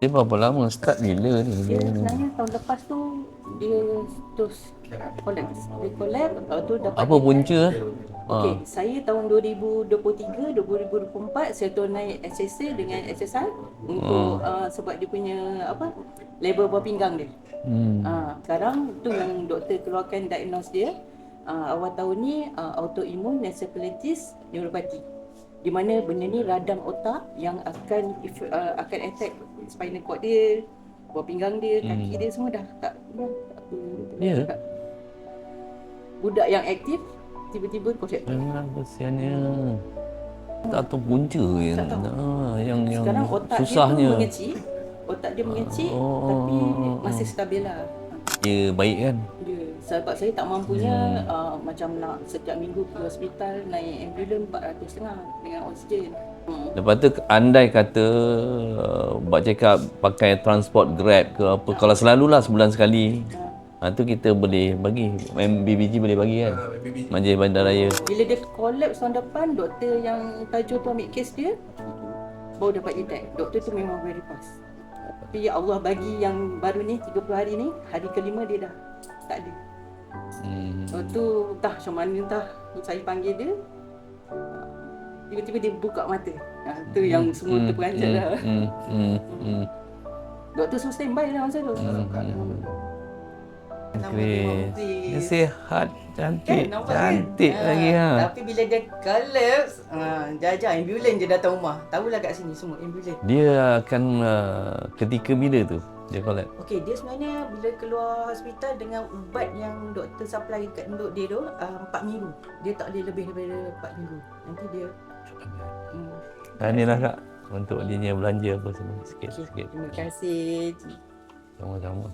Dia berapa lama? Start bila ni? Dia sebenarnya tahun lepas tu dia terus collapse. Dia collapse, lepas tu dapat Apa punca? Okey, saya tahun 2023, 2024 saya turun naik SSA dengan SSI untuk sebab dia punya apa? Level buah pinggang dia. Sekarang tu yang doktor keluarkan diagnose dia. Awal tahun ni autoimmune encephalitis neuropathy. Di mana benda ni radang otak yang akan attack spinal cord dia, buah pinggang dia, kaki dia semua dah tak apa Ya. cakap. Budak yang aktif tiba-tiba collapse. Kesiannya. Tak tahu punca yang Tak tahu. yang Sekarang otak susahnya. dia tu mengecil. Otak dia mengecil tapi masih stabil lah. Dia baik kan? Dia sebab saya tak mampunya macam nak setiap minggu pergi hospital naik ambulans 400 dengan oksigen. Lepas tu andai kata buat check up pakai transport Grab ke apa, kalau selalulah sebulan sekali. Tu kita boleh bagi, BBG boleh bagi kan? Majlis Bandaraya. Bila dia collapse tahun depan, doktor yang tajuk tu ambil kes dia baru dapat detect. Doktor tu memang very fast. Tapi ya Allah bagi yang baru ni 30 hari ni, hari kelima dia dah tak ada. Lepas tu entah macam mana entah saya panggil dia, tiba-tiba dia buka mata. Tu yang semua terperanjat dah. Doktor suruh standby lah masa tu. Grace. Dia sihat, cantik, nampak cantik kan? lagi ha. Tapi bila dia collapse, jaja ambulans je datang rumah. Tahulah kat sini semua ambulans. Dia akan ketika bila tu dia collapse? Okey, dia sebenarnya bila keluar hospital dengan ubat yang doktor supply kat induk dia tu 4 minggu. Dia tak boleh lebih daripada 4 minggu. Nanti dia Tahniah Kak untuk dia belanja apa semua sikit-sikit. Terima kasih. Sama-sama.